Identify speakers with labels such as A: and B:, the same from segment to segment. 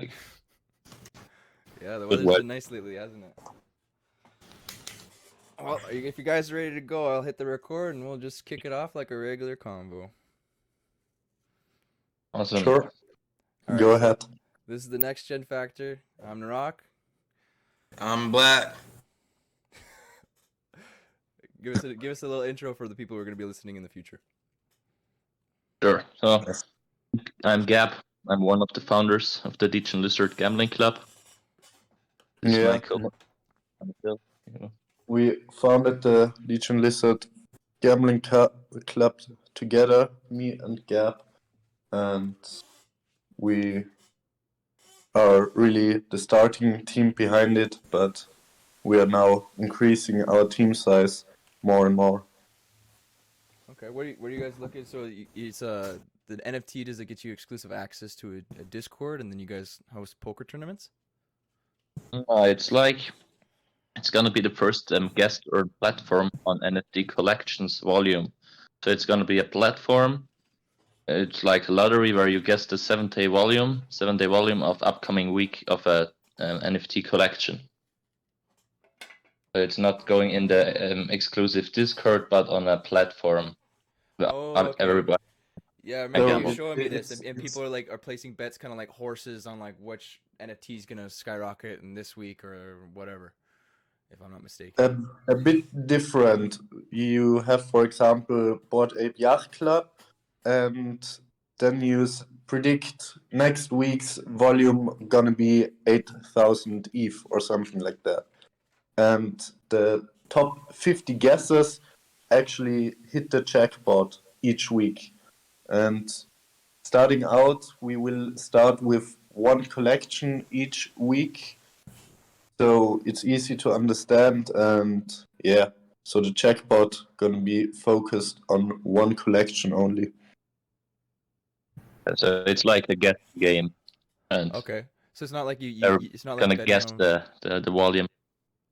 A: Like,
B: Yeah, the
A: good
B: weather's
A: weather.
B: been nice lately, hasn't it? Well, if you guys are ready to go, I'll hit the record and we'll just kick it off like a regular convo.
A: Awesome.
C: Sure,
B: All right,
C: go
B: so
C: ahead.
B: this is the Next Gen Factor. I'm Narok.
D: I'm black.
B: Give us a little intro for the people who are going to be listening in the future.
A: Sure. So
C: Yes.
A: I'm Gab. I'm one of the founders of the Degen Lizard Gambling Club. This is
C: Yeah.
A: my co.
C: We founded the Degen Lizard Gambling Club together, me and Gab, and we are really the starting team behind it, but we are now increasing our team size more and more.
B: Okay, where do you guys looking? So it's the NFT, does it get you exclusive access to a Discord, and then you guys host poker tournaments?
A: It's gonna be the first guest or platform on NFT collections volume. So it's gonna be a platform. It's like a lottery where you guess the 7-day volume of upcoming week of a NFT collection. So it's not going in the exclusive Discord, but on a platform.
B: Oh, okay.
A: Everybody.
B: Yeah, I
A: I
B: remember you
A: gamble.
B: showing me this,
D: It's-
B: and people are placing bets, kind of like horses, on like which NFT is gonna skyrocket in this week or whatever, if I'm not mistaken.
C: A bit different. You have, for example, Bored Ape Yacht Club, and then you predict next week's volume gonna be 8,000 ETH or something like that. And the top 50 guesses actually hit the jackpot each week. And starting out, we will start with one collection each week, so it's easy to understand. And yeah, so the jackpot gonna be focused on one collection only.
A: So it's like a guess game, and
B: Okay, so it's not like
A: they're
B: it's not like
A: gonna
B: betting
A: guess
B: on.
A: the volume.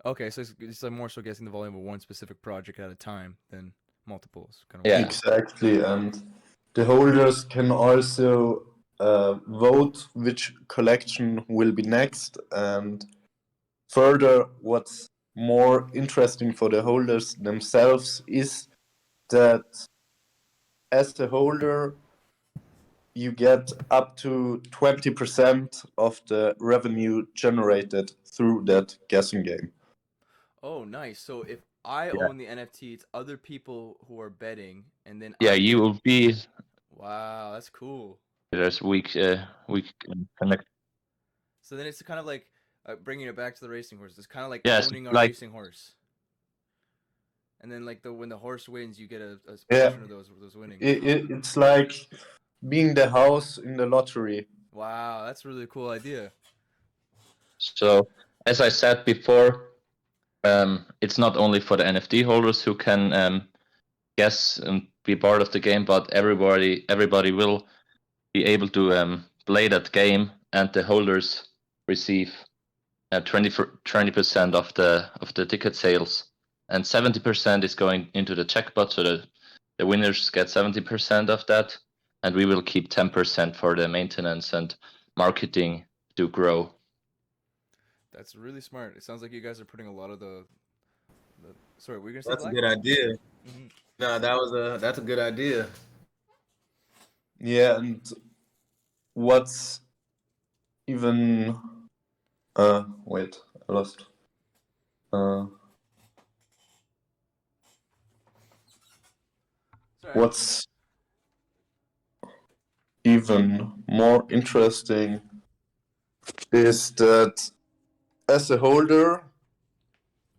B: Okay, so it's more so guessing the volume of one specific project at a time than multiples, kind of.
A: Yeah.
C: Exactly, and the holders can also vote which collection will be next. And further, what's more interesting for the holders themselves is that as a holder, you get up to 20% of the revenue generated through that guessing game.
B: Oh, nice. So if I
A: Yeah.
B: own the NFT, it's other people who are betting, and then
A: Yeah,
B: I
A: you
B: get...
A: will be.
B: Wow, that's cool.
A: There's week connect.
B: So then it's kind of like bringing it back to the racing horse. It's kind of like
A: Yes,
B: owning a
A: like
B: racing horse. And then like when the horse wins, you get a
C: Yeah.
B: portion of those winnings.
C: It's like being the house in the lottery.
B: Wow, that's a really cool idea.
A: so. As I said before, it's not only for the NFT holders who can guess and be part of the game, but everybody will be able to play that game, and the holders receive 20% of the ticket sales, and 70% is going into the jackpot, so the winners get 70% of that, and we will keep 10% for the maintenance and marketing to grow.
B: That's really smart. It sounds like you guys are putting a lot of the... Sorry, were you gonna say
D: That's a
B: Black?
D: good idea.
B: Mhm.
D: No, that's a good idea.
C: Yeah, and what's even wait, I lost.
B: Sorry.
C: What's even more interesting is that as a holder,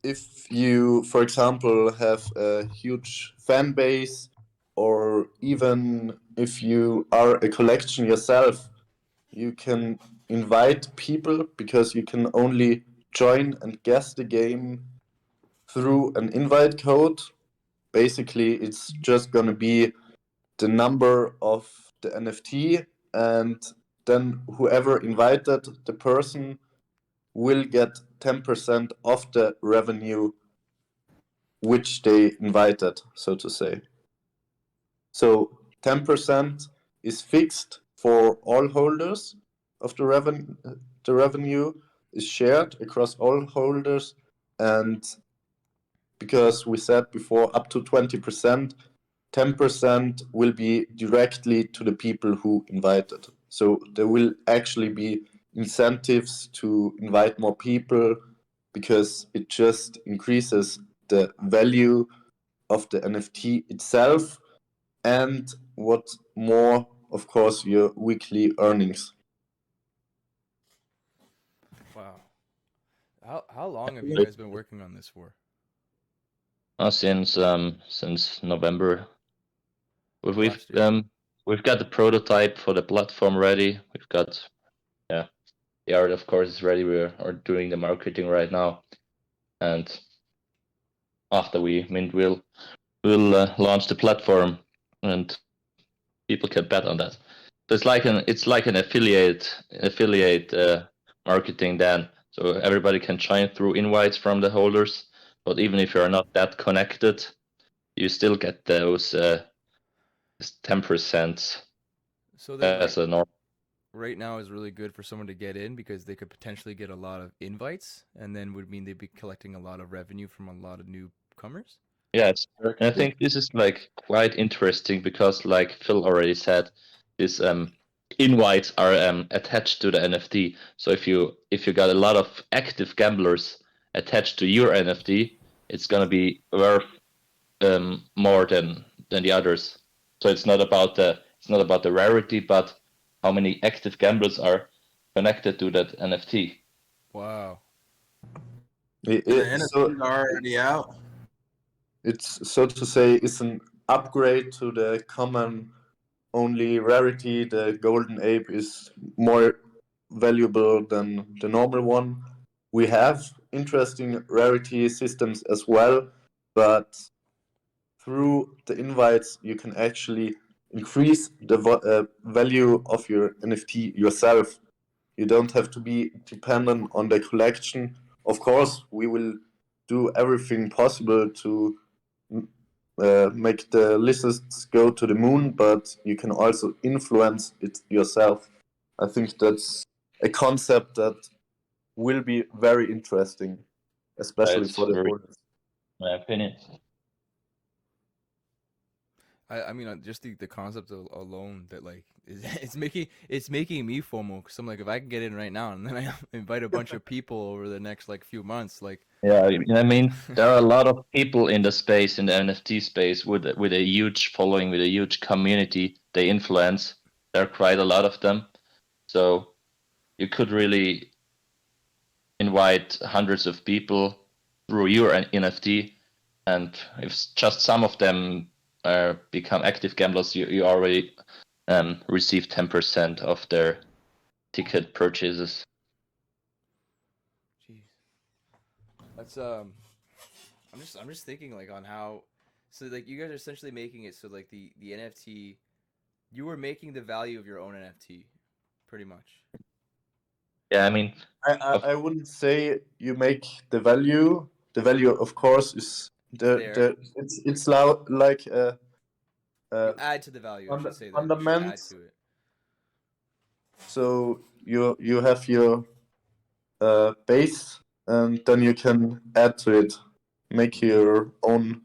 C: if you, for example, have a huge fan base, or even if you are a collection yourself, you can invite people, because you can only join and guess the game through an invite code. Basically, it's just going to be the number of the NFT, and then whoever invited the person will get 10% of the revenue which they invited, so to say. So 10% is fixed for all holders, of the revenue is shared across all holders, and because we said before up to 20%, 10% will be directly to the people who invited. So there will actually be incentives to invite more people because it just increases the value of the NFT itself, and what more, of course, your weekly earnings.
B: Wow. How long have you guys been working on this for?
A: Since November.
B: Last year?
A: We've got the prototype for the platform ready. We've got the art, of course, is ready. We're doing the marketing right now, and after we mint, we'll launch the platform, and people can bet on that. So it's like an affiliate marketing then. So everybody can join through invites from the holders. But even if you're not that connected, you still get those 10%
B: So then
A: as a normal.
B: right now is really good for someone to get in because they could potentially get a lot of invites, and then would mean they'd be collecting a lot of revenue from a lot of newcomers.
A: Yes, and I think this is like quite interesting because, like Phil already said, these invites are attached to the NFT. So if you got a lot of active gamblers attached to your NFT, it's gonna be worth more than the others. So it's not about the rarity, but how many active gamblers are connected to that NFT.
B: Wow.
C: It-
D: The
C: it- so
D: NFTs are already out.
C: it's, so to say, it's an upgrade to the common only rarity. The golden ape is more valuable than the normal one. We have interesting rarity systems as well, but through the invites you can actually increase the value of your NFT yourself. You don't have to be dependent on the collection. Of course, we will do everything possible to make the lizards go to the moon, but you can also influence it yourself. I think that's a concept that will be very interesting, especially
A: That's
C: for the
A: very,
C: holders.
A: my opinion.
B: I mean, just the concept alone that like it's making me FOMO because I'm like, if I can get in right now and then I invite a bunch of people over the next like few months, like
A: Yeah, I mean, there are a lot of people in the space, in the NFT space, with a huge following, with a huge community. They influence. There are quite a lot of them, so you could really invite hundreds of people through your NFT, and if just some of them become active gamblers, you already receive 10% of their ticket purchases.
B: jeez, that's I'm just thinking like on how, so like you guys are essentially making it so like the NFT, you were making the value of your own NFT, pretty much.
A: Yeah, I mean,
C: I wouldn't say you make the value. The value, of course, is
B: There.
C: it's like
B: You add to the value, I should say that. You should add
C: fundament.
B: to it.
C: So you have your base, and then you can add to it, make your own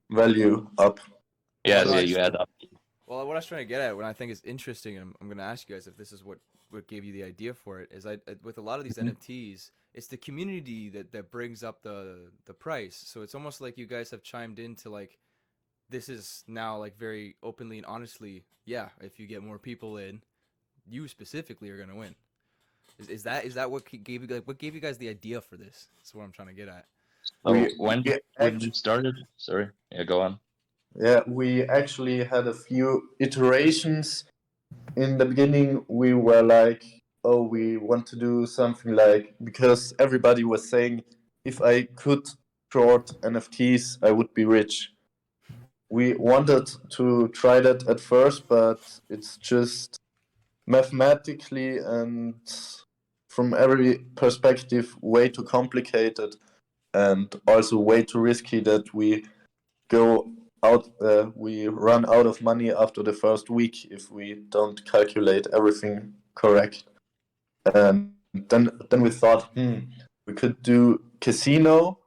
C: value up.
A: yeah,
B: Well,
A: yeah,
B: I
A: you
B: just-
A: add up.
B: Well, what I was trying to get at, what I think is interesting, and I'm going to ask you guys if this is what gave you the idea for it, is with a lot of these NFTs, it's the community that brings up the price. So it's almost like you guys have chimed into like, this is now like very openly and honestly, yeah, if you get more people in, you specifically are going to win. Is that what gave you like what gave you guys the idea for this? That's what I'm trying to get at.
A: So
C: We-
A: when
C: we
A: you started? Sorry, yeah, go on.
C: Yeah, we actually had a few iterations. In the beginning, we were like, oh, we want to do something like, because everybody was saying, if I could short NFTs, I would be rich. We wanted to try that at first, but it's just mathematically and from every perspective way too complicated, and also way too risky that we go out. We run out of money after the first week if we don't calculate everything correct. And then we thought, we could do casino,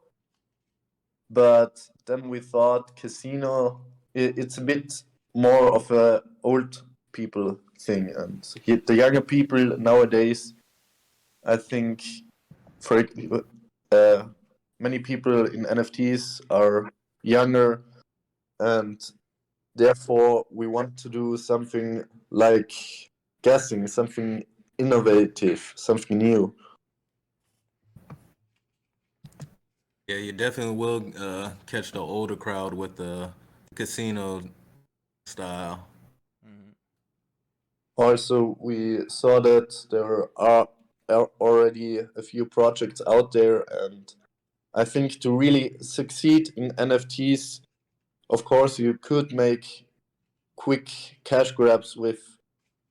C: but then we thought casino, it's a bit more of a old people thing, and the younger people nowadays, I think, for many people in NFTs are younger, and therefore we want to do something like guessing, something innovative, something new.
D: Yeah, you definitely will catch the older crowd with the casino style.
B: Mhm.
C: Also, we saw that there are already a few projects out there, and I think to really succeed in NFTs, of course, you could make quick cash grabs with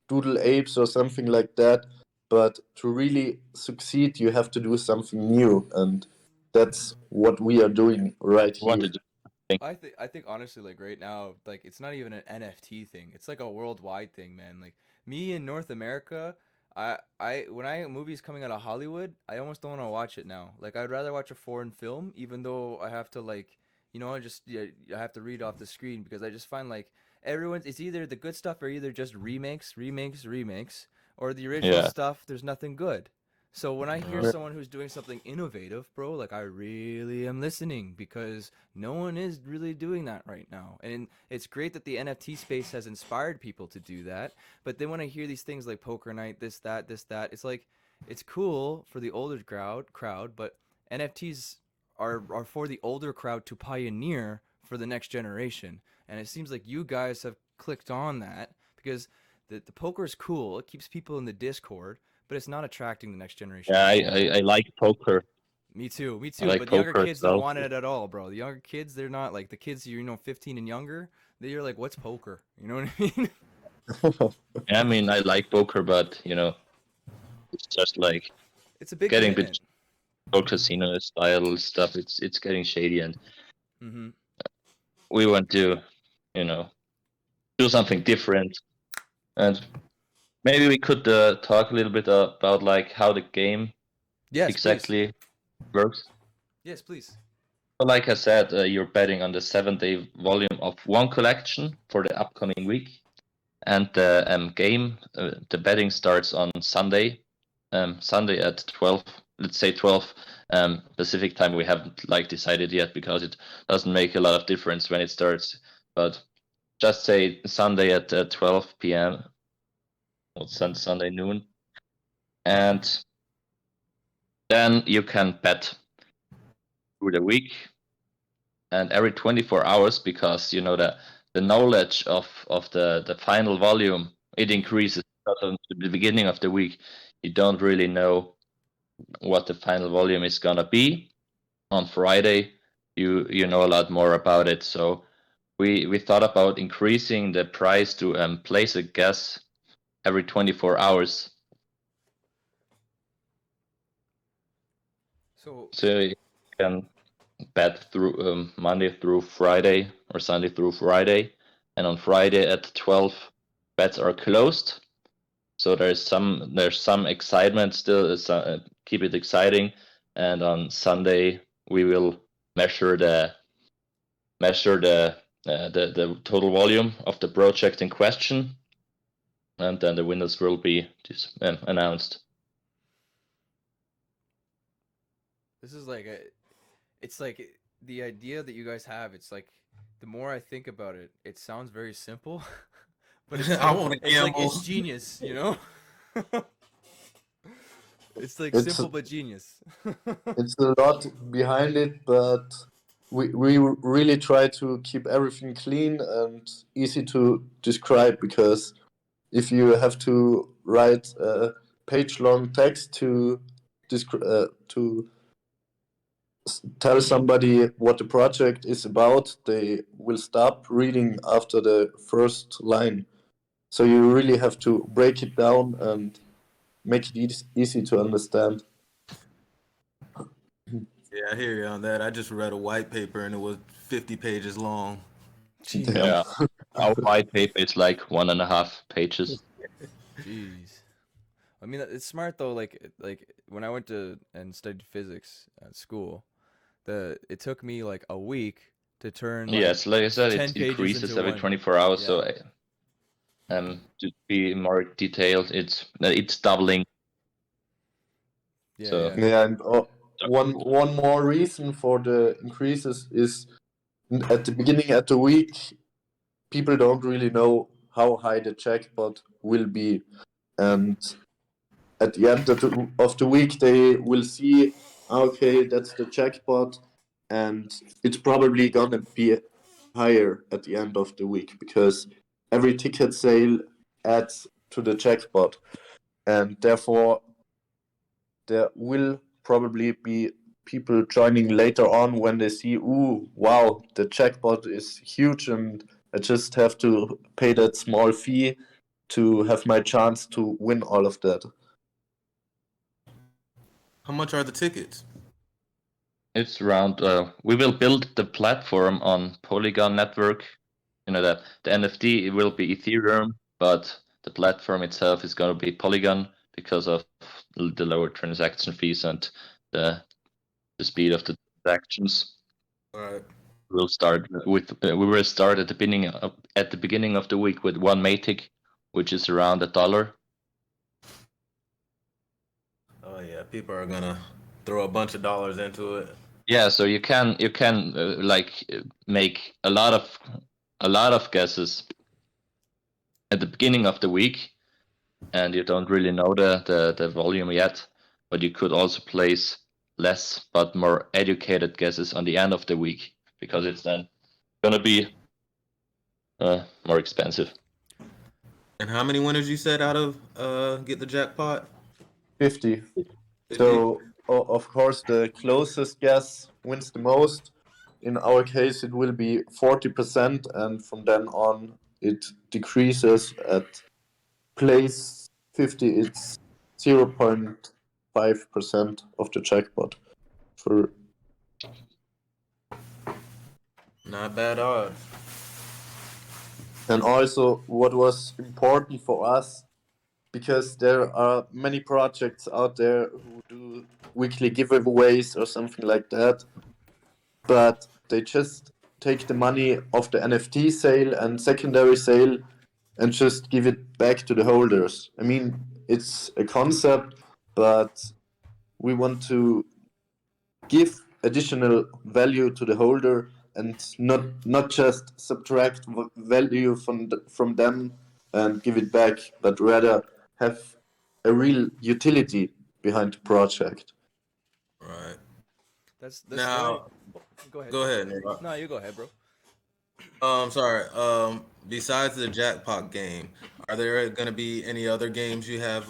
C: doodle apes or something like that, but to really succeed, you have to do something new, and that's what we are doing right
A: We want
C: here.
A: to do something.
B: I think honestly, like right now, like it's not even an NFT thing. It's like a worldwide thing, man. Like me in North America, I when I movies coming out of Hollywood, I almost don't want to watch it now. Like I'd rather watch a foreign film, even though I have to like, I just yeah, I have to read off the screen because I just find like it's either the good stuff or either just remakes, or the original
A: Yeah.
B: stuff. There's nothing good. So when I hear
D: Uh,
B: someone who's doing something innovative, bro, like I really am listening because no one is really doing that right now. And it's great that the NFT space has inspired people to do that. But then when I hear these things like poker night, this, that, it's like it's cool for the older crowd, but NFTs are for the older crowd to pioneer for the next generation. And it seems like you guys have clicked on that because the poker is cool. It keeps people in the Discord, but it's not attracting the next generation
A: Yeah,
B: at
A: I,
B: all.
A: I, I like poker.
B: Me too, me
A: I
B: too.
A: like
B: But the younger
A: poker as
B: kids don't
A: well.
B: want it at all, bro. The younger kids, they're not like the kids, 15 and younger. They're like, what's poker? You know what I mean?
A: Yeah, I mean, I like poker, but it's just like
B: It's a big
A: getting bit
B: commitment.
A: casino style stuff. It's getting shady, and
B: Mm-hmm.
A: we want to, you know, do something different. And maybe we could talk a little bit about like how the game
B: Yes, please.
A: exactly works.
B: Yes, please.
A: So like I said, you're betting on the 7-day volume of one collection for the upcoming week, and the game, the betting starts on Sunday, Sunday at 12. Let's say 12 Pacific time. We haven't like decided yet because it doesn't make a lot of difference when it starts. But just say Sunday at 12 p.m. or Sunday noon, and then you can bet through the week and every 24 hours, because the knowledge of the final volume, it increases. Because at the beginning of the week you don't really know what the final volume is gonna be. On Friday you know a lot more about it. So we thought about increasing the price to place a guess every 24 hours.
B: So,
A: So you can bet through Monday through Friday or Sunday through Friday, and on Friday at 12 bets are closed. So there's some excitement still. Keep it exciting, and on Sunday we will measure the total volume of the project in question, and then the winners will be announced.
B: this is like it's like the idea that you guys have. It's like the more I think about it, it sounds very simple, but it's
D: I
B: like
D: want to
B: it's
D: gamble.
B: genius, you know? It's like
C: it's
B: simple but genius.
C: it's a lot behind it, but we really try to keep everything clean and easy to describe, because if you have to write a page long text to tell somebody what the project is about, they will stop reading after the first line. So you really have to break it down and make it easy to understand.
D: Yeah, I hear you on that. I just read a white paper and it was 50 pages long.
C: Damn.
A: Yeah, our white paper is like 1.5 pages.
B: Jeez. I mean, it's smart though. Like when I went to and studied physics at school, it took me like a week to turn like
A: Yes, like I said,
B: 10
A: it
B: pages
A: increases
B: into
A: every
B: one.
A: 24 hours.
B: Yeah.
A: So to be more detailed, it's doubling.
B: Yeah,
A: So
B: yeah.
C: Yeah, and one more reason for the increases is at the beginning of the week, people don't really know how high the jackpot will be, and at the end of the week they will see, okay, that's the jackpot, and it's probably gonna be higher at the end of the week because every ticket sale adds to the jackpot, and therefore there will probably be people joining later on when they see, ooh, wow, the jackpot is huge and I just have to pay that small fee to have my chance to win all of that.
D: How much are the tickets?
A: it's around. We will build the platform on Polygon network. You know that the NFT it will be Ethereum, but the platform itself is going to be Polygon because of the lower transaction fees and the the speed of the transactions.
D: All right.
A: We'll start with we will start at the beginning of the week with one Matic, which is around $1.
D: Oh yeah, people are gonna throw a bunch of dollars into it.
A: Yeah, so you can make a lot of guesses at the beginning of the week, and you don't really know the volume yet, but you could also place less but more educated guesses on the end of the week because it's then gonna be more expensive.
D: And how many winners you said out of get the jackpot?
C: 50.
D: 50?
C: So, of course, the closest guess wins the most. In our case, it will be 40%, and from then on, it decreases. At place 50, it's 0.5% of the jackpot. For
D: Not bad odds.
C: And also, what was important for us, because there are many projects out there who do weekly giveaways or something like that, but they just take the money of the NFT sale and secondary sale and just give it back to the holders. I mean, it's a concept, but we want to give additional value to the holder and not just subtract value from them and give it back, but rather have a real utility behind the project.
D: Right.
B: That's the only.
D: Now,
B: Go ahead.
D: go ahead, Nate.
B: No, you go ahead, bro.
D: Sorry. Besides the jackpot game, are there gonna be any other games you have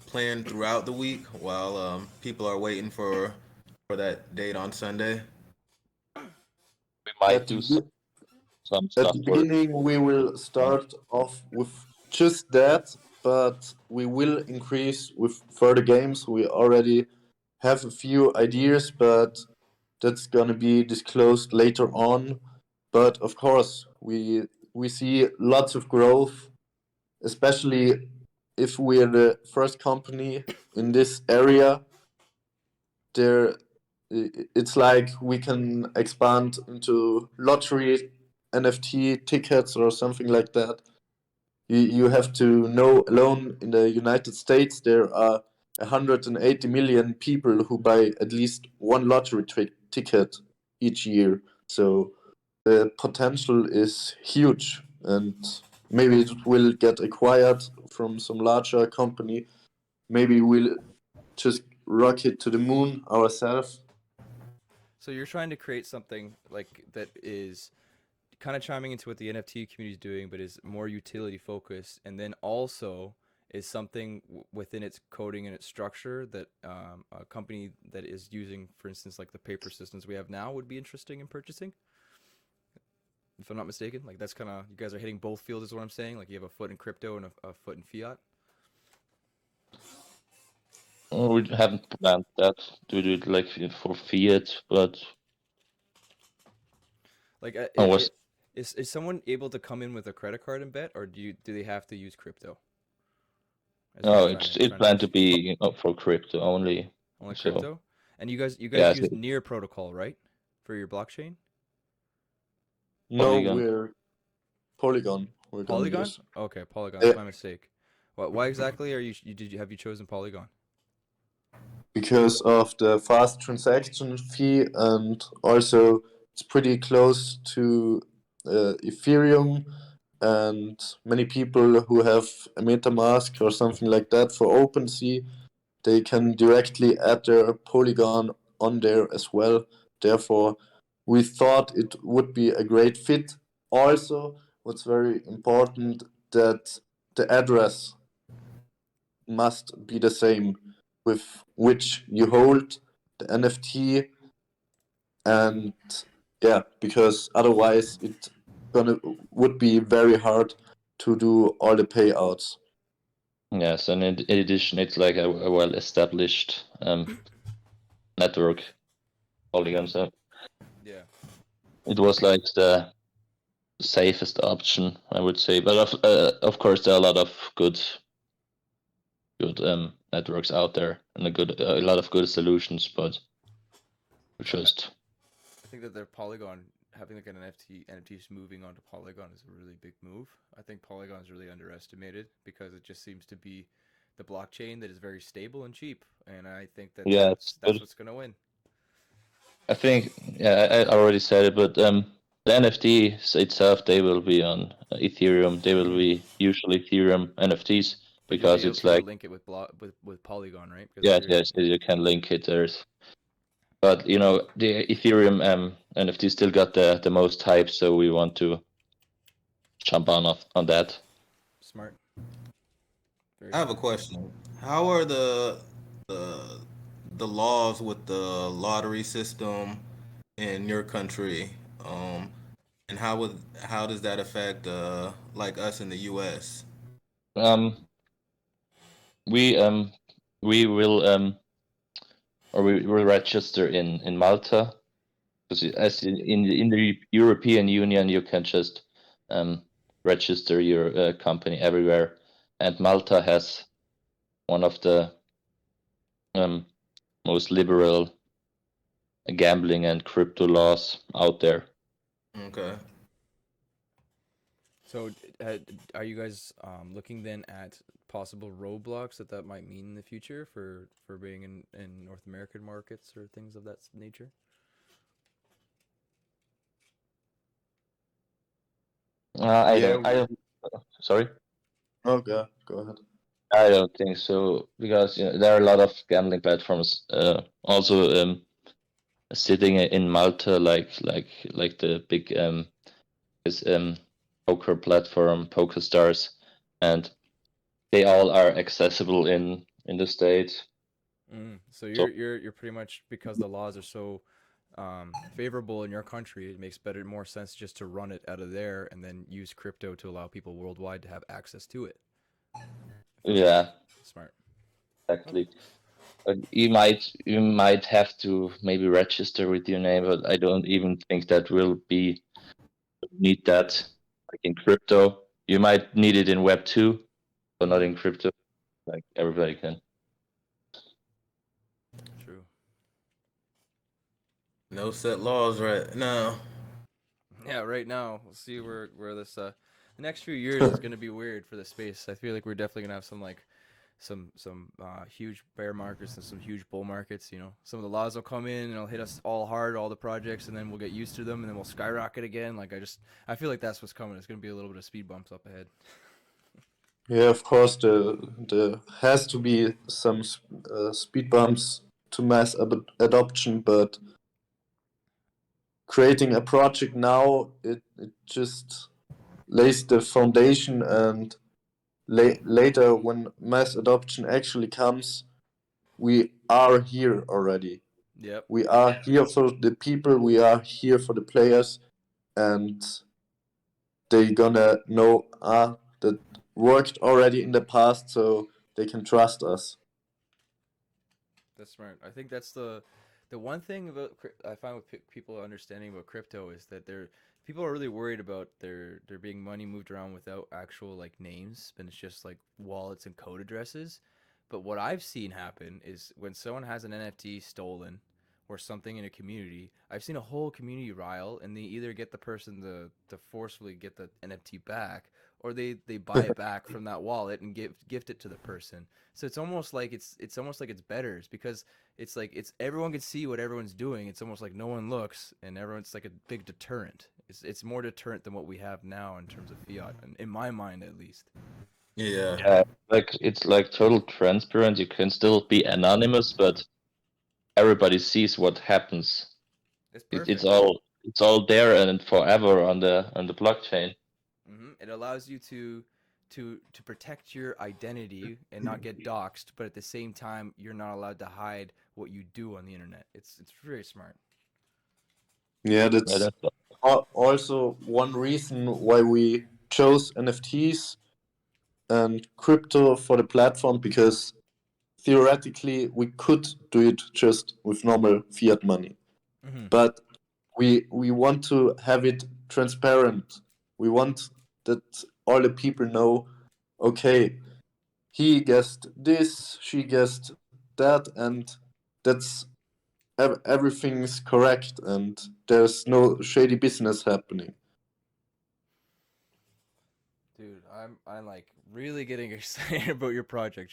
D: planned throughout the week while people are waiting for that date on Sunday?
A: We might
C: At
A: do
C: the,
A: some
C: at
A: stuff
C: the
A: for
C: beginning, we will start off with just that, but we will increase with further games. We already have a few ideas, but that's gonna be disclosed later on. But of course, we see lots of growth, especially if we're the first company in this area. There, it's like we can expand into lottery NFT tickets or something like that. You have to know alone in the United States there are 180 million people who buy at least one lottery ticket each year. So the potential is huge, and maybe it will get acquired from some larger company. Maybe we'll just rocket to the moon ourselves.
B: So you're trying to create something like that is kind of chiming into what the NFT community is doing, but is more utility focused, and then also is something within its coding and its structure that a company that is using, for instance, like the paper systems we have now would be interesting in purchasing. If I'm not mistaken, like that's kind of you guys are hitting both fields, is what I'm saying. Like you have a foot in crypto and a foot in fiat.
A: we haven't planned that to do it like for fiat, but
B: Like,
A: I was
B: is someone able to come in with a credit card and bet, or do they have to use crypto? As
A: No,
B: you're
A: it's
B: trying
A: planned to
B: push
A: be for crypto only.
B: only
A: So
B: crypto? And you guys
A: yeah,
B: use Near protocol, right? For your blockchain?
C: No,
A: Polygon.
C: we're Polygon. We're gonna
B: Polygon?
C: use.
B: Okay, Polygon.
C: Yeah,
B: That's my mistake. Why exactly are you have you chosen Polygon?
C: because of the fast transaction fee, and also it's pretty close to Ethereum, and many people who have a MetaMask or something like that for OpenSea, they can directly add their Polygon on there as well. Therefore, we thought it would be a great fit. Also, what's very important, that the address must be the same with which you hold the NFT, and yeah, because otherwise it gonna would be very hard to do all the payouts.
A: Yes, and in addition, it's like a well-established network, Polygon. So
B: Yeah.
A: it was like the safest option, I would say. But of course, there are a lot of good networks out there and a lot of good solutions. But we just
B: I think that their Polygon having like an NFTs moving onto Polygon is a really big move. I think Polygon is really underestimated because it just seems to be the blockchain that is very stable and cheap, and I think that
A: yeah, it's
B: that's
A: good.
B: what's gonna win.
A: I think yeah, I already said it, but the NFT itself, they will be on Ethereum. They will be usually Ethereum NFTs
B: But you'll be
A: because
B: able
A: it's
B: to
A: like
B: link it with with Polygon, right? Because
A: yes,
B: you're
A: yes,
B: yeah.
A: you can link it. There's but the Ethereum NFT still got the most hype, so we want to jump on that.
B: Smart. Very
D: I have a
B: smart.
D: question. How are the the laws with the lottery system in your country? And how does that affect like us in the US?
A: Um, we we will or we will register in Malta because as in the European Union you can just register your company everywhere, and Malta has one of the um, most liberal gambling and crypto laws out there.
D: Okay.
B: So, are you guys looking then at possible roadblocks that might mean in the future for being in North American markets or things of that nature?
C: Yeah.
A: I don't. Sorry.
C: Okay, go ahead.
A: I don't think so because there are a lot of gambling platforms also sitting in Malta, like the big is poker platform, Poker Stars, and they all are accessible in the state.
B: So
A: So
B: you're pretty much, because the laws are so favorable in your country, it makes more sense just to run it out of there and then use crypto to allow people worldwide to have access to it. If I'm
A: yeah,
B: smart. Okay.
A: exactly. But you might have to maybe register with your name, but I don't even think that will be need that like in crypto. You might need it in Web 2, but not in crypto. Like everybody can.
B: True.
D: No set laws right now.
B: Yeah, right now we'll see where this the next few years is going to be weird for the space. I feel like we're definitely going to have some like some huge bear markets and some huge bull markets. Some of the laws will come in and it'll hit us all hard, all the projects, and then we'll get used to them, and then we'll skyrocket again. Like I feel like that's what's coming. It's going to be a little bit of speed bumps up ahead.
C: Yeah, of course, the has to be some speed bumps to mass adoption, but creating a project now, it just lays the foundation, and later when mass adoption actually comes, we are here already.
B: Yep.
C: We are here for the people, we are here for the players, and they gonna know that worked already in the past, so they can trust us.
B: That's smart. I think that's the one thing about I find with people understanding about crypto is that people are really worried about there being money moved around without actual like names, and it's just like wallets and code addresses. But what I've seen happen is when someone has an NFT stolen or something in a community, I've seen a whole community rile, and they either get the person to forcefully get the NFT back, or they buy it back from that wallet and gift it to the person. So it's almost like it's better. It's because it's like it's everyone can see what everyone's doing. It's almost like no one looks, and everyone's like a big deterrent. It's more deterrent than what we have now in terms of fiat, in my mind at least.
D: Yeah.
A: Yeah, like it's like total transparent. You can still be anonymous, but everybody sees what happens.
B: It's
A: It,
B: perfect.
A: it's all there and forever on the blockchain.
B: It allows you to protect your identity and not get doxxed, but at the same time, you're not allowed to hide what you do on the internet. It's very smart.
C: Yeah,
A: Yeah,
C: that's
A: that's
C: also one reason why we chose NFTs and crypto for the platform, because theoretically we could do it just with normal fiat money,
B: Mm-hmm.
C: but we want to have it transparent. We want that all the people know, okay, he guessed this, she guessed that, and that's everything's correct, and there's no shady business happening.
B: Dude, I'm like really getting excited about your project.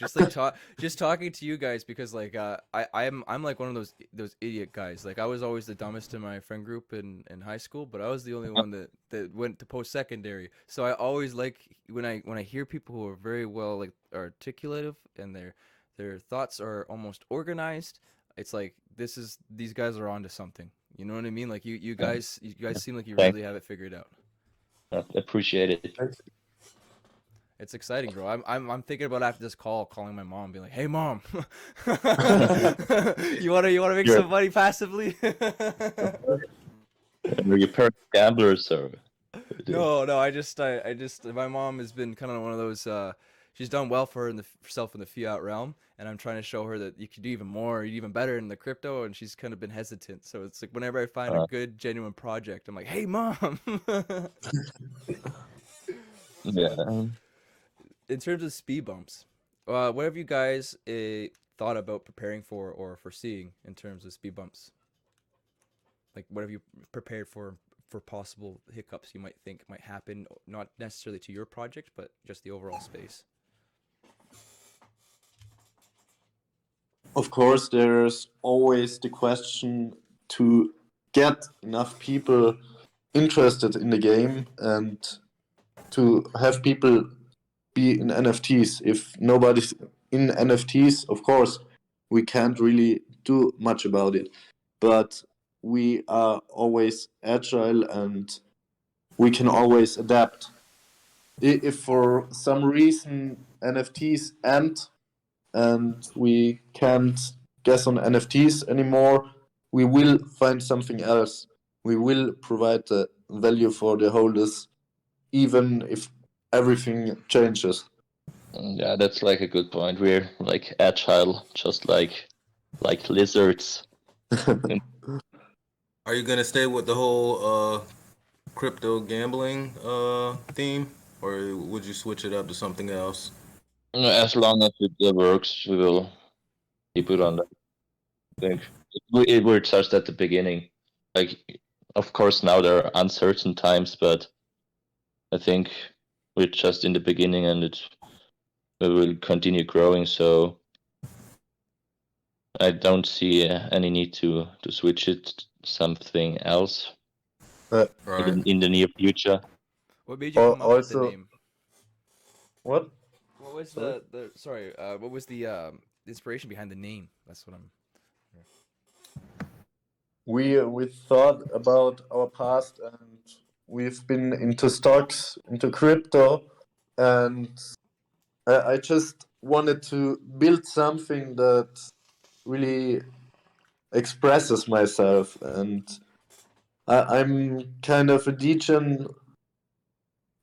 B: Just talking to you guys because like I'm like one of those idiot guys. Like I was always the dumbest in my friend group in high school, but I was the only one that went to post secondary. So I always like when I hear people who are very well like articulative and their thoughts are almost organized. It's like these guys are onto something. You know what I mean? Like you guys seem like you
A: thank
B: really have it figured out.
A: appreciate it.
B: It's exciting, bro. I'm thinking about after this call, calling my mom, being like, "Hey, mom, you wanna make
A: You're
B: some money passively?"
A: your parents gamblers or
B: No. I just my mom has been kind of one of those. She's done well for herself in the fiat realm, and I'm trying to show her that you can do even more, even better in the crypto, and she's kind of been hesitant. So it's like whenever I find a
A: uh,
B: good, genuine project, I'm like, "Hey, mom."
A: yeah.
B: In terms of speed bumps, what have you guys thought about preparing for or foreseeing in terms of speed bumps? Like, what have you prepared for possible hiccups you might think might happen, not necessarily to your project, but just the overall space?
C: Of course, there's always the question to get enough people interested in the game and to have people be in NFTs. If nobody's in NFTs, of course, we can't really do much about it. But we are always agile and we can always adapt. If for some reason NFTs end and we can't guess on NFTs anymore, we will find something else. We will provide the value for the holders, even if everything changes.
A: Yeah, that's like a good point. We're like agile, just like lizards.
D: Are you gonna stay with the whole crypto gambling theme, or would you switch it up to something else?
A: As long as it works, we will keep it on that. I think we're just at the beginning. Like, of course, now there are uncertain times, but I think we're just in the beginning, and it will continue growing. So I don't see any need to switch it to something else
D: Right.
A: in the near future.
B: What made you come up with the
C: Also,
B: name?
C: what?
B: What was
C: Sorry?
B: the sorry? What was the inspiration behind the name? That's what I'm.
C: We thought about our past, and we've been into stocks, into crypto, and I just wanted to build something that really expresses myself. And I'm kind of a degen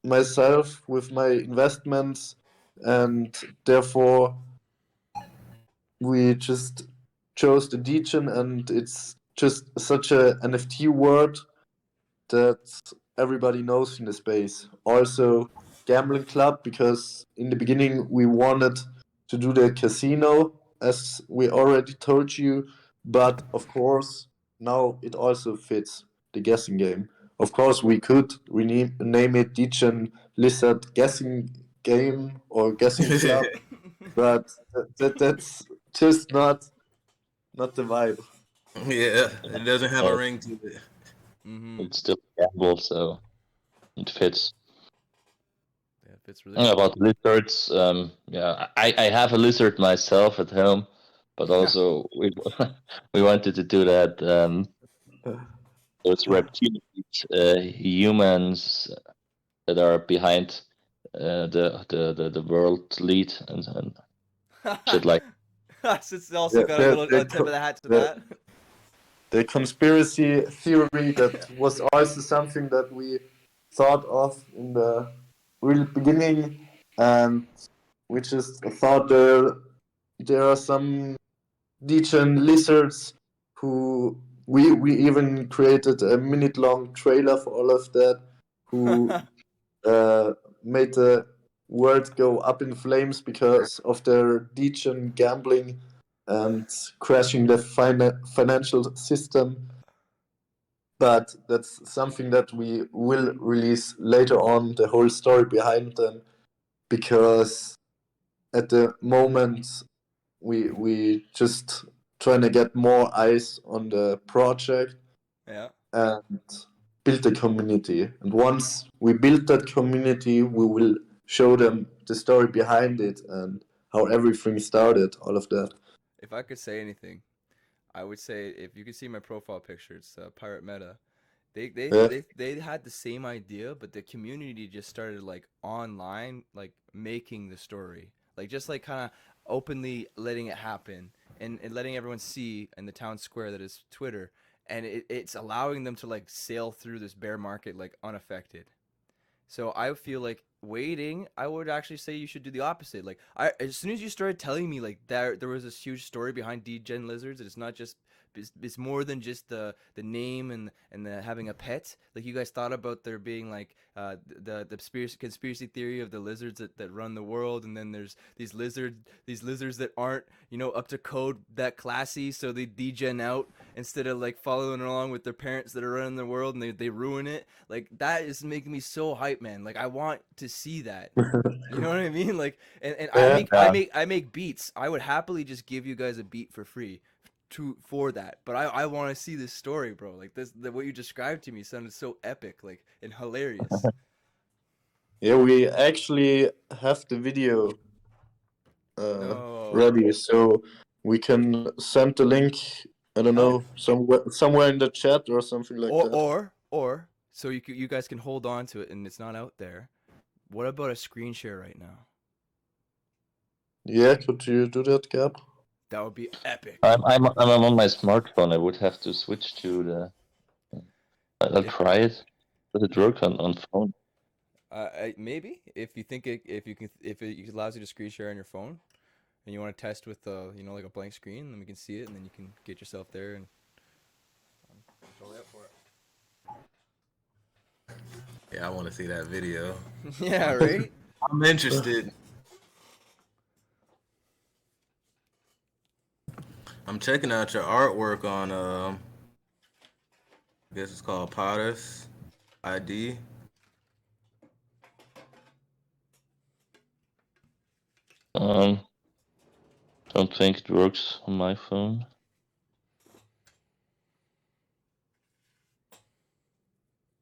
C: myself with my investments, and therefore we just chose the degen, and it's just such a NFT word that everybody knows in the space. Also, Gambling Club, because in the beginning we wanted to do the casino, as we already told you, but of course, now it also fits the guessing game. Of course, we could rename it Degen Lizard Guessing Game or Guessing Club, but that's just not the vibe.
D: Yeah, it doesn't have a ring to it.
B: Mm-hmm.
A: It's still gamble, so it fits.
B: Yeah, it fits really
A: Yeah,
B: well.
A: about lizards, yeah, I have a lizard myself at home, but also we wanted to do that. Those reptilian humans that are behind the world lead and shit like.
B: So it's also
C: The,
B: got a
C: the,
B: little
C: the,
B: tip of the hat to
C: the,
B: that.
C: the conspiracy theory that was also something that we thought of in the real beginning, and we just thought there are some Degen lizards who we even created a minute long trailer for all of that, who made the world go up in flames because of their Degen gambling and crashing the financial system. But that's something that we will release later on, the whole story behind them, because at the moment we just trying to get more eyes on the project
B: Yeah.
C: and build the community. And once we build that community, we will show them the story behind it and how everything started, all of that.
B: If I could say anything, I would say if you could see my profile picture, it's Pirate Meta. They they,
C: Yeah.
B: they they had the same idea, but the community just started like online, like making the story, like just like kind of openly letting it happen and letting everyone see in the town square that is Twitter, and it's allowing them to like sail through this bear market like unaffected. So I feel like waiting, I would actually say you should do the opposite. Like as soon as you started telling me like there was this huge story behind Degen Lizards, it's not just it's more than just the name and the having a pet. Like you guys thought about there being like the conspiracy theory of the lizards that run the world, and then there's these lizards that aren't up to code that classy, so they degen out instead of like following along with their parents that are running the world, and they ruin it. Like that is making me so hype, man. Like I want to see that. You know what I mean? Like, and I
C: Yeah.
B: make I make I make beats. I would happily just give you guys a beat for free, for that. But I want to see this story, bro. Like what you described to me sounded so epic, like and hilarious.
C: Yeah, we actually have the video
B: No.
C: ready, so we can send the link. I don't
B: Oh.
C: know, somewhere in the chat or something like that.
B: Or so you guys can hold on to it and it's not out there. What about a screen share right now?
C: Yeah, could you do that, Gab?
B: That would be epic.
A: I'm on my smartphone. I would have to switch to the. I'll
B: If
A: try it. Does it work on phone?
B: maybe if you think if it allows you to screen share on your phone and you want to test with like a blank screen, then we can see it and then you can get yourself there and totally up for
D: Yeah, I want to see that video.
B: it. Yeah, right.
D: I'm interested. I'm checking out your artwork on I guess it's called Potter's ID.
A: Um, don't think it works on my phone.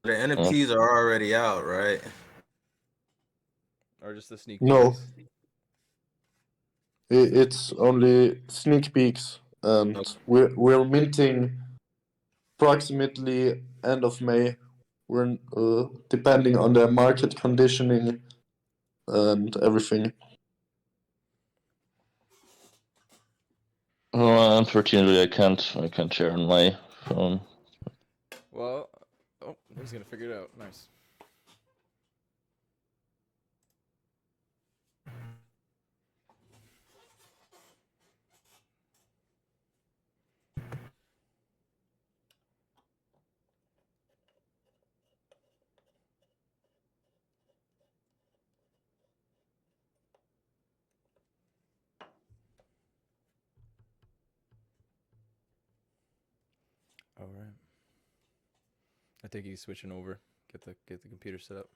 D: The NFTs are already out, right?
B: Or just the sneak
C: No.
B: peeks.
C: It's only sneak peeks, and we're minting approximately end of May. We're depending on the market conditioning and everything.
A: Oh, unfortunately, I can't share on my phone.
B: Well, oh, he's gonna figure it out. Nice. I think he's switching over. Get the computer set up.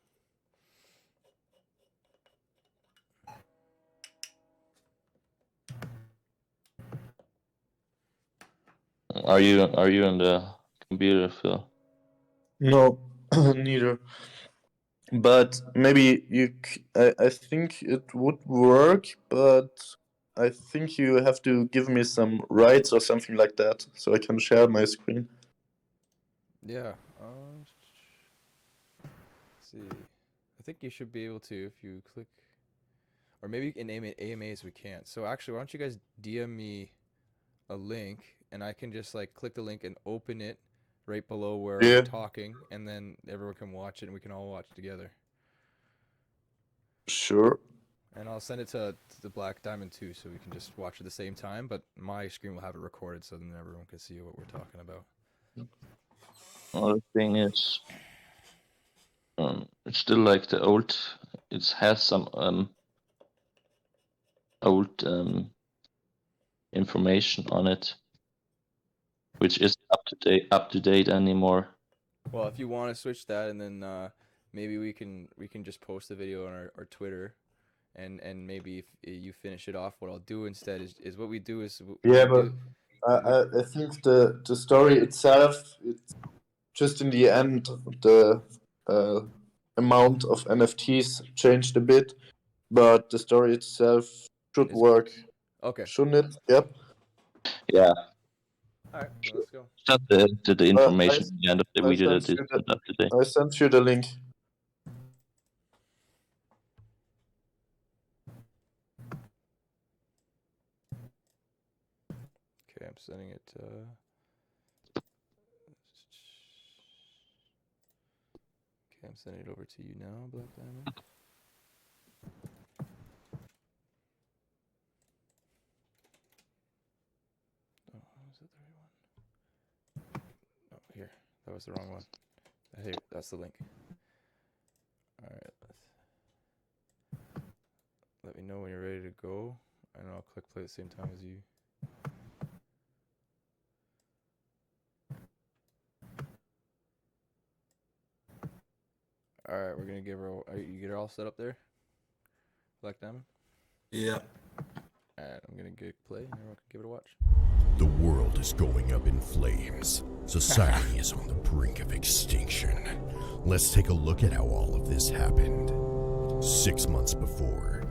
A: Are you in the computer, Phil?
C: No, neither. But maybe I think it would work, but I think you have to give me some rights or something like that, so I can share my screen.
B: Yeah. Let's see. I think you should be able to if you click, or maybe in AMAs we can't. So actually, why don't you guys DM me a link, and I can just like click the link and open it right below where
C: Yeah.
B: we're talking, and then everyone can watch it, and we can all watch together.
C: Sure.
B: And I'll send it to the Black Diamond too, so we can just watch at the same time. But my screen will have it recorded, so then everyone can see what we're talking about.
A: Another thing is, it's still like the old. It has some old information on it, which isn't up to date anymore.
B: Well, if you want to switch that, and then maybe we can just post the video on our Twitter, and maybe if you finish it off, what I'll do instead is what we do is
C: Yeah, but I think the story itself, it's just in the end, the amount of NFTs changed a bit, but the story itself should work.
B: Okay.
C: Shouldn't it? Yep.
A: Yeah.
B: All right, so let's go.
A: Just the information at the end of the
C: I
A: video that
C: sent
A: is
C: you
A: up to date.
C: I sent you the link.
B: Okay, I'm sending it. Okay, I'm sending it over to you now, Black Diamond. Oh, was that the right one? Oh, here. That was the wrong one. Here, that's the link. All right, let me know when you're ready to go, and I'll click play at the same time as you. All right, we're gonna give her. You get her all set up there, Black Diamond.
D: Yeah.
B: All right, I'm gonna get play, and everyone can give it a watch.
E: The world is going up in flames. Society is on the brink of extinction. Let's take a look at how all of this happened. 6 months before,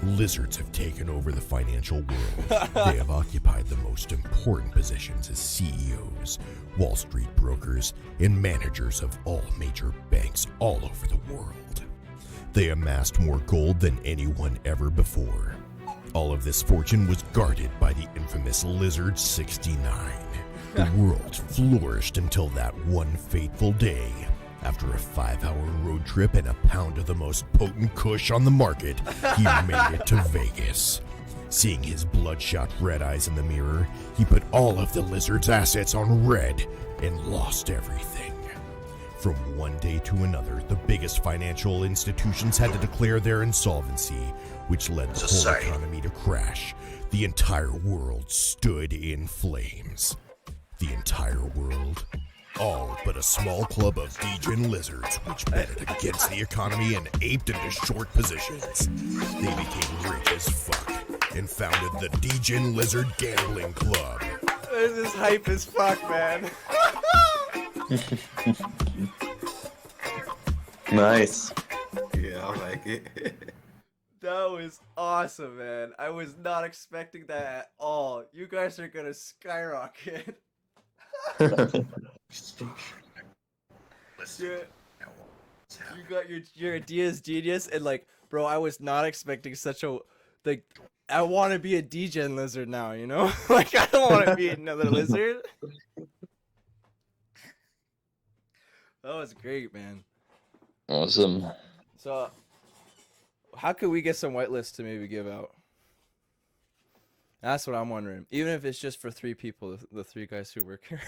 E: lizards have taken over the financial world. They have occupied the most important positions as CEOs, Wall Street brokers, and managers of all major banks all over the world. They amassed more gold than anyone ever before. All of this fortune was guarded by the infamous Lizard 69. The world flourished until that one fateful day. After a 5-hour road trip and a pound of the most potent kush on the market, he made it to Vegas. Seeing his bloodshot red eyes in the mirror, he put all of the Lizard's assets on red and lost everything. From one day to another, the biggest financial institutions had to declare their insolvency, which led the whole economy to crash. The entire world stood in flames. The entire world. All but a small club of Degen Lizards, which betted against the economy and aped into short positions. They became rich as fuck and founded the Degen Lizard Gambling Club.
B: This is hype as fuck, man.
C: Nice.
D: Yeah, I like it.
B: That was awesome, man. I was not expecting that at all. You guys are gonna skyrocket. You got your ideas genius, and like, bro, I was not expecting such a like. I want to be a Degen lizard now, you know? Like, I don't want to be another lizard. That was great, man.
A: Awesome.
B: So, how could we get some whitelists to maybe give out? That's what I'm wondering. Even if it's just for 3 people, the 3 guys who work here.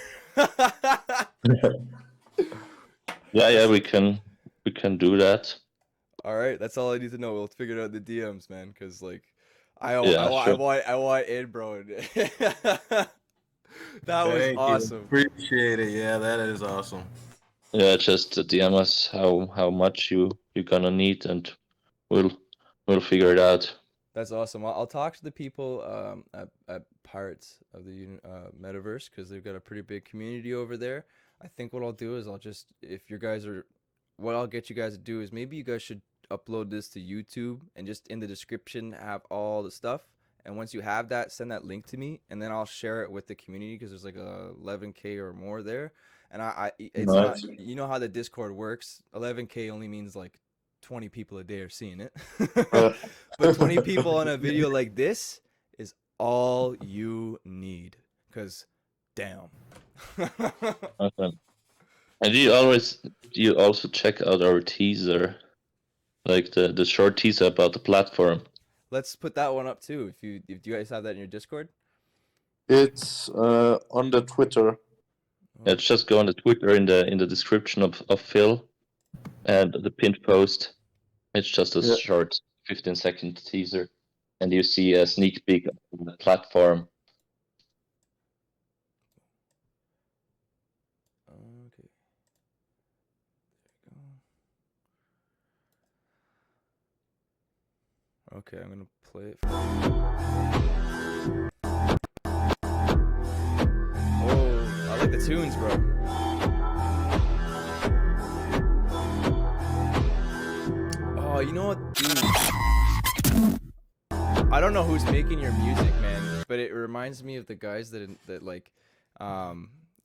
A: Yeah, we can do that.
B: All right, that's all I need to know. We'll figure it out in the DMs, man. Cause like, I
A: sure.
B: want in, bro. That was
D: Thank you.
B: awesome.
D: Appreciate it. Yeah, that is awesome.
A: Yeah, just DM us how much you're gonna need, and we'll figure it out.
B: That's awesome. I'll talk to the people at Pirates of the Metaverse because they've got a pretty big community over there. I think what I'll do is if you guys are, what I'll get you guys to do is maybe you guys should upload this to YouTube and just in the description have all the stuff. And once you have that, send that link to me, and then I'll share it with the community because there's like 11K or more there. And it's not,
C: Nice.
B: you know how the Discord works. 11K only means like 20 people a day are seeing it.
C: Uh,
B: But 20 people on a video like this is all you need. Because, damn.
A: Awesome. And do you also check out our teaser, like the short teaser about the platform?
B: Let's put that one up too. If you guys have that in your Discord.
C: It's on the Twitter.
A: Yeah, just go on the Twitter in the description of Phil and the pinned post. It's just a
C: Yeah.
A: short 15-second teaser, and you see a sneak peek of the platform.
B: Okay. There we go. Okay, I'm gonna play it. Oh, I like the tunes, bro. Oh, you know what, dude? I don't know who's making your music, man, but it reminds me of the guys that like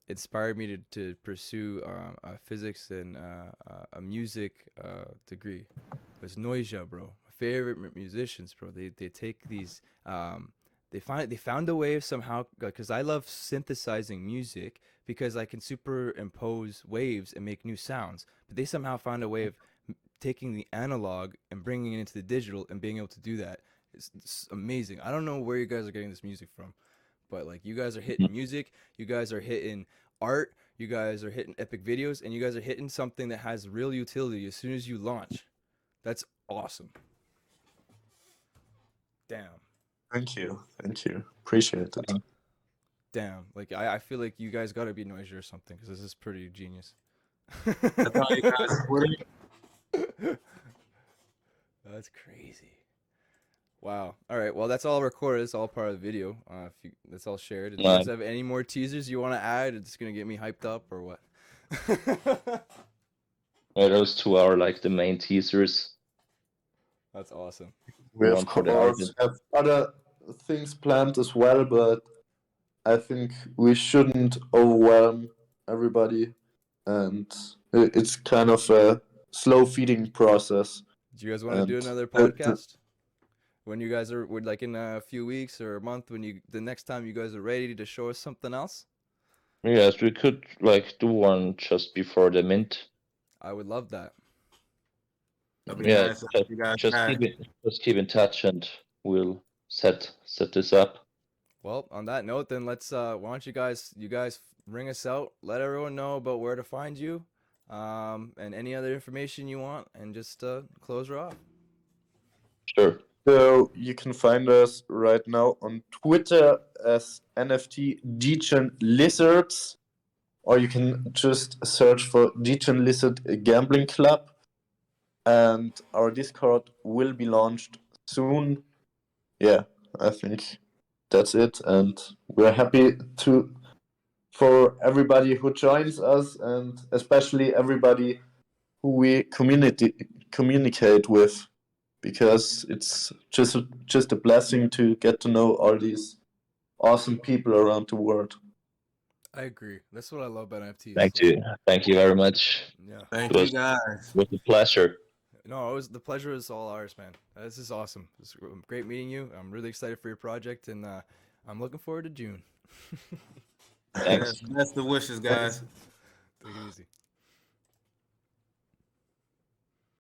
B: inspired me to pursue physics and a music degree. It was Noisia, bro. My favorite musicians, bro. They take these they found a way of somehow, because I love synthesizing music because I can superimpose waves and make new sounds, but they somehow found a way of taking the analog and bringing it into the digital and being able to do that. It's amazing. I don't know where you guys are getting this music from, but like, you guys are hitting music, you guys are hitting art, you guys are hitting epic videos, and you guys are hitting something that has real utility as soon as you launch. That's awesome. Damn.
C: Thank you. Appreciate it.
B: Damn. Like, I feel like you guys gotta be Noisia or something, because this is pretty genius.
D: That's all you guys Twitter.
B: That's crazy. Wow. All right. Well, that's all recorded. It's all part of the video. That's all shared. Do you guys have any more teasers you want to add? It's gonna get me hyped up or what?
A: Those two are like the main teasers.
B: That's awesome.
C: We
A: One
C: of
A: for the
C: course
A: audience.
C: have other things planned as well, but I think we shouldn't overwhelm everybody, and it's kind of a slow feeding process.
B: Do you guys want to do
C: And
B: another podcast? When you guys are, like in a few weeks or a month, when the next time you guys are ready to show us something else?
A: Yes, we could like do one just before the mint.
B: I would love that.
D: That'd be
A: Yeah,
D: nice. You guys back.
A: just keep in touch, and we'll set this up.
B: Well, on that note, then let's why don't you guys ring us out, let everyone know about where to find you, and any other information you want, and just close her off.
A: Sure.
C: So you can find us right now on Twitter as NFT Degen Lizards, or you can just search for Degen Lizard Gambling Club. And our Discord will be launched soon. Yeah, I think that's it. And we're happy for everybody who joins us, and especially everybody who we communicate with, because it's just a blessing to get to know all these awesome people around the world.
B: I agree. That's what I love about NFTs.
A: Thank you very much.
B: Yeah.
D: Thank
A: It
D: you
A: was-
D: guys.
A: It was a pleasure.
B: No, the pleasure is all ours, man. This is awesome. It's great meeting you. I'm really excited for your project, and I'm looking forward to June.
A: Thanks.
D: Best of wishes, guys.
B: Take it easy.